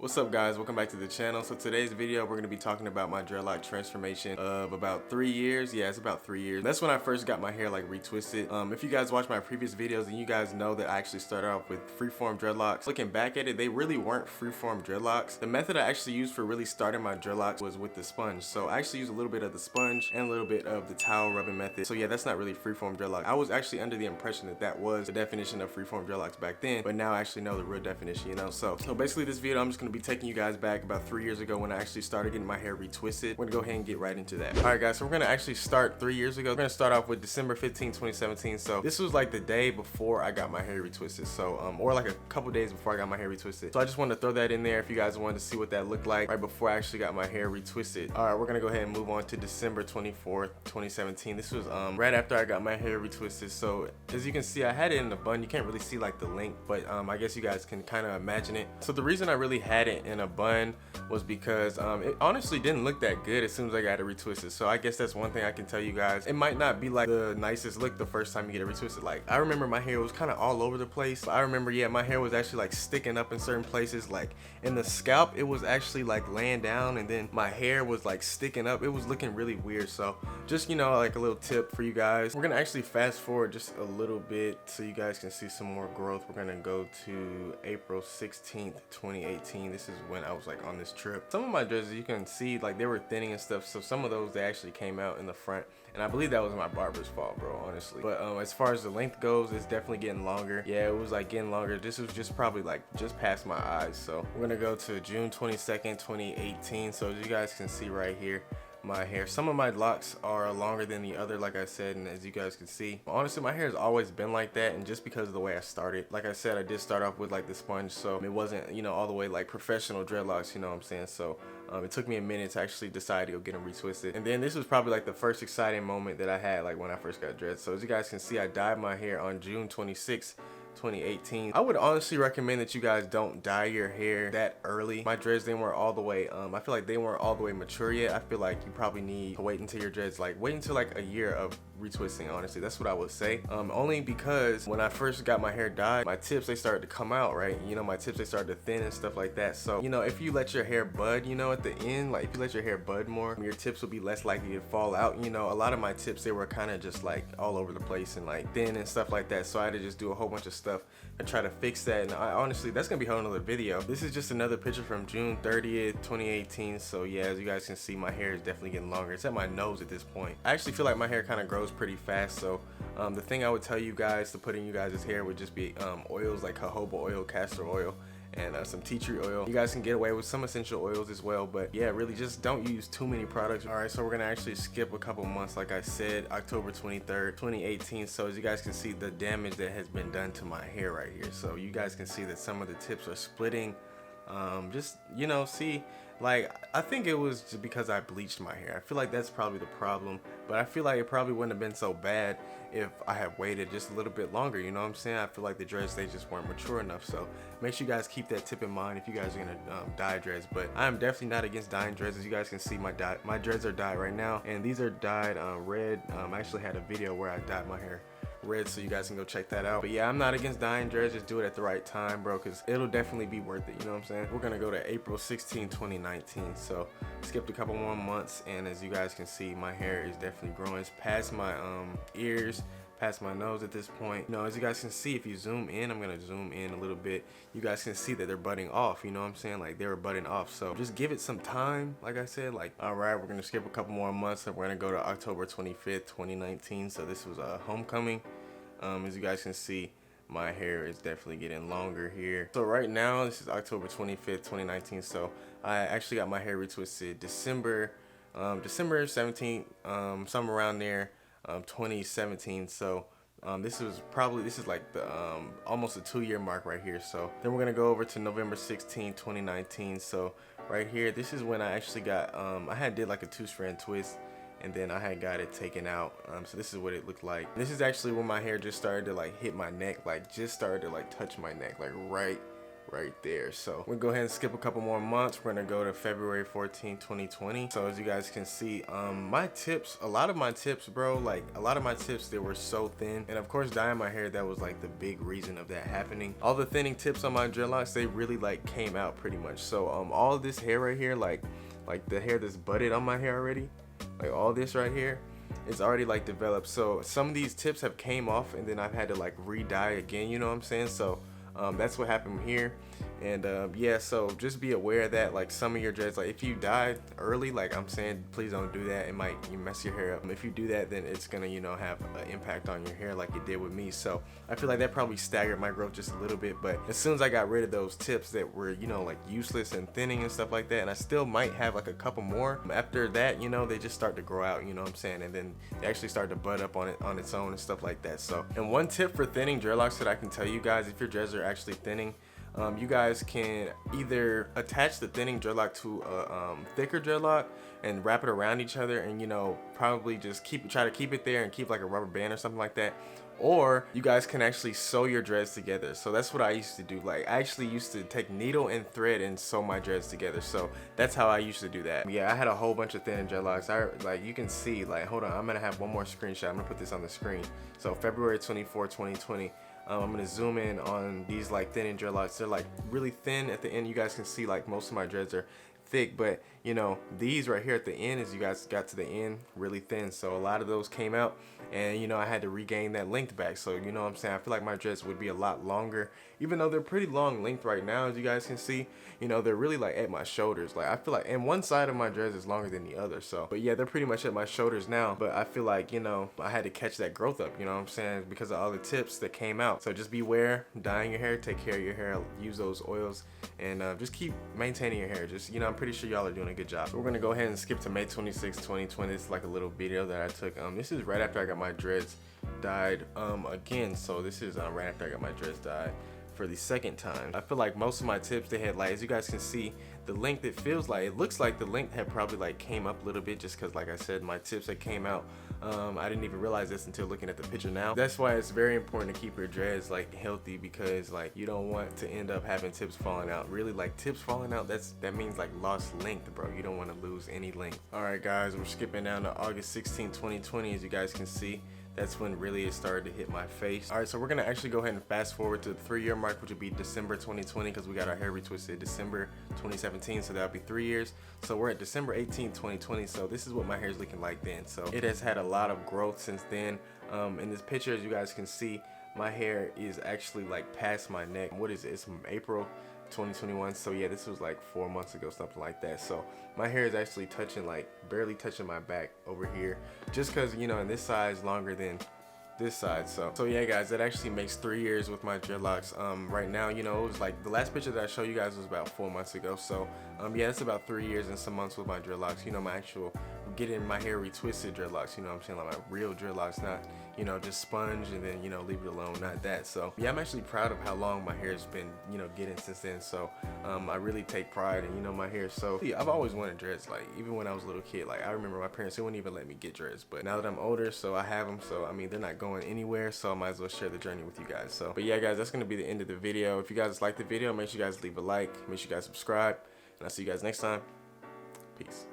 What's up guys, welcome back to the channel. So today's video we're going to be talking about my dreadlock transformation of about 3 years. Yeah, it's about 3 years. That's when I first got my hair like retwisted. If you guys watch my previous videos, then you guys know that I actually started off with freeform dreadlocks. Looking back at it, they really weren't freeform dreadlocks. The method I actually used for really starting my dreadlocks was with the sponge. So I actually used a little bit of the sponge and a little bit of the towel rubbing method. So yeah, that's not really freeform dreadlock. I was actually under the impression that that was the definition of freeform dreadlocks back then, but now I actually know the real definition, you know. So basically this video I'm just going to be taking you guys back about 3 years ago when I actually started getting my hair retwisted. We're gonna go ahead and get right into that. All right guys, so we're gonna actually start 3 years ago. We're gonna start off with December 15, 2017. So this was like the day before I got my hair retwisted. So or like a couple days before I got my hair retwisted. So I just wanted to throw that in there if you guys wanted to see what that looked like right before I actually got my hair retwisted. All right, we're gonna go ahead and move on to December 24th, 2017. This was right after I got my hair retwisted. So as you can see, I had it in a bun. You can't really see like the length, but I guess you guys can kind of imagine it. So the reason I really had it in a bun was because it honestly didn't look that good as soon as I got it retwisted. So I guess that's one thing I can tell you guys. It might not be like the nicest look the first time you get it retwisted. Like I remember my hair was kind of all over the place. I remember, yeah, my hair was actually like sticking up in certain places. Like in the scalp, it was actually like laying down, and then my hair was like sticking up. It was looking really weird. So just, you know, like a little tip for you guys. We're gonna actually fast forward just a little bit so you guys can see some more growth. We're gonna go to April 16th, 2018. This is when I was like on this trip. Some of my dreads, you can see like they were thinning and stuff, so some of those they actually came out in the front, and I believe that was my barber's fault, bro, honestly. But as far as the length goes, it's definitely getting longer. Yeah, it was like getting longer. This was just probably like just past my eyes. So we're gonna go to June 22nd, 2018. So as you guys can see right here, my hair, some of my locks are longer than the other, like I said, and as you guys can see, honestly my hair has always been like that. And just because of the way I started, like I said, I did start off with like the sponge, so it wasn't, you know, all the way like professional dreadlocks, you know what I'm saying. So it took me a minute to actually decide to go get them retwisted. And then this was probably like the first exciting moment that I had, like when I first got dreads. So as you guys can see, I dyed my hair on June 26th, 2018. I would honestly recommend that you guys don't dye your hair that early. My dreads, they weren't all the way I feel like they weren't all the way mature yet. I feel like you probably need to wait until your dreads, like wait until like a year of retwisting. Honestly, that's what I would say. Only because when I first got my hair dyed, my tips, they started to come out, right? You know, my tips, they started to thin and stuff like that. So, you know, if you let your hair bud, you know, at the end, like if you let your hair bud more, your tips will be less likely to fall out. You know, a lot of my tips, they were kind of just like all over the place and like thin and stuff like that. So I had to just do a whole bunch of stuff and try to fix that. And I honestly, that's gonna be a whole nother video. This is just another picture from June 30th, 2018. So yeah, as you guys can see, my hair is definitely getting longer. It's at my nose at this point. I actually feel like my hair kind of grows pretty fast. So the thing I would tell you guys to put in you guys' hair would just be oils like jojoba oil, castor oil, and some tea tree oil. You guys can get away with some essential oils as well, but yeah, really just don't use too many products. All right, so we're gonna actually skip a couple months. Like I said, October 23rd, 2018. So as you guys can see, the damage that has been done to my hair right here. So you guys can see that some of the tips are splitting. Just, you know, see, like I think it was just because I bleached my hair. I feel like that's probably the problem, but I feel like it probably wouldn't have been so bad if I had waited just a little bit longer, you know what I'm saying? I feel like the dreads, they just weren't mature enough. So make sure you guys keep that tip in mind if you guys are gonna dye dreads. But I am definitely not against dyeing dreads. As you guys can see, my dreads are dyed right now, and these are dyed red. I actually had a video where I dyed my hair red, so you guys can go check that out. But yeah, I'm not against dyeing dreads. Just do it at the right time, bro, because it'll definitely be worth it, you know what I'm saying? We're gonna go to April 16, 2019. So skipped a couple more months, and as you guys can see, my hair is definitely growing. It's past my ears, past my nose at this point. You know, as you guys can see, if you zoom in, I'm gonna zoom in a little bit, you guys can see that they're budding off, you know what I'm saying? Like they were budding off. So just give it some time, like I said. Like, all right, we're gonna skip a couple more months, and we're gonna go to October 25th, 2019. So this was a homecoming. As you guys can see, my hair is definitely getting longer here. So right now, this is October 25th, 2019. So I actually got my hair retwisted December 17th, somewhere around there, 2017. So this is like the almost a 2-year mark right here. So then we're gonna go over to November 16, 2019. So right here, this is when I actually got I did like a 2-strand twist, and then I had got it taken out. So this is what it looked like. This is actually when my hair just started to like hit my neck, like just started to like touch my neck, like right right there. So we'll go ahead and skip a couple more months. We're gonna go to February 14, 2020. So as you guys can see, my tips, a lot of my tips, bro, like a lot of my tips, they were so thin. And of course, dyeing my hair, that was like the big reason of that happening. All the thinning tips on my dreadlocks, they really like came out pretty much. So all this hair right here, like the hair that's budded on my hair already, like all this right here, it's already like developed. So some of these tips have came off and then I've had to like re-dye again, you know what I'm saying? So that's what happened here. And yeah, so just be aware that like some of your dreads, like if you dyed early, like I'm saying, please don't do that. It might mess your hair up. If you do that, then it's gonna, you know, have an impact on your hair like it did with me. So I feel like that probably staggered my growth just a little bit. But as soon as I got rid of those tips that were, you know, like useless and thinning and stuff like that, and I still might have like a couple more after that, you know, they just start to grow out, you know what I'm saying? And then they actually start to bud up on its own and stuff like that. So, and one tip for thinning dreadlocks that I can tell you guys, if your dreads are actually thinning, you guys can either attach the thinning dreadlock to a thicker dreadlock and wrap it around each other, and you know, probably just try to keep it there and keep like a rubber band or something like that. Or you guys can actually sew your dreads together. So that's what I used to do. Like I actually used to take needle and thread and sew my dreads together. So that's how I used to do that. Yeah, I had a whole bunch of thinning dreadlocks. Like you can see, like, hold on, I'm gonna have one more screenshot. I'm gonna put this on the screen. So February 24, 2020. I'm gonna zoom in on these like thinning dreadlocks. They're like really thin at the end. You guys can see like most of my dreads are thick, but you know, these right here at the end, as you guys got to the end, really thin. So a lot of those came out, and you know, I had to regain that length back. So you know what I'm saying, I feel like my dreads would be a lot longer, even though they're pretty long length right now. As you guys can see, you know, they're really like at my shoulders. Like I feel like, and one side of my dreads is longer than the other. So, but yeah, they're pretty much at my shoulders now. But I feel like, you know, I had to catch that growth up, you know what I'm saying, because of all the tips that came out. So just beware, dyeing your hair, take care of your hair, use those oils, and just keep maintaining your hair. Just, you know, I'm pretty sure y'all are doing a good job. So we're gonna go ahead and skip to May 26, 2020. It's like a little video that I took. This is right after I got my dreads dyed again. So this is right after I got my dreads dyed for the second time. I feel like most of my tips, they had, like, as you guys can see, the length, it feels like, it looks like the length had probably like came up a little bit, just because like I said, my tips that came out, I didn't even realize this until looking at the picture now. That's why it's very important to keep your dreads like healthy, because like you don't want to end up having tips falling out. Really, like tips falling out, that means like lost length, bro. You don't want to lose any length. All right guys, we're skipping down to August 16, 2020. As you guys can see, that's when really it started to hit my face. All right, so we're gonna actually go ahead and fast forward to the 3-year mark, which would be December 2020, because we got our hair retwisted December 2017, so that'll be 3 years. So we're at December 18, 2020. So this is what my hair is looking like then. So it has had a lot of growth since then. In this picture, as you guys can see, my hair is actually like past my neck. What is it? It's from April 2021. So yeah, this was like 4 months ago, something like that. So my hair is actually touching, like barely touching my back over here, just because, you know, and this side is longer than this side. So yeah guys, that actually makes 3 years with my dreadlocks. Right now, you know, it was like the last picture that I showed you guys was about 4 months ago. So yeah, it's about 3 years and some months with my dreadlocks. You know, my actual getting my hair retwisted dreadlocks, you know what I'm saying, like my real dreadlocks, not, you know, just sponge and then, you know, leave it alone, not that. So yeah, I'm actually proud of how long my hair has been, you know, getting since then. So I really take pride in, you know, my hair. So yeah, I've always wanted dreads. Like even when I was a little kid, like I remember my parents, they wouldn't even let me get dreads, but now that I'm older, so I have them. So I mean, they're not going anywhere, so I might as well share the journey with you guys. So but yeah guys, that's gonna be the end of the video. If you guys like the video, make sure you guys leave a like, make sure you guys subscribe, and I'll see you guys next time. Peace.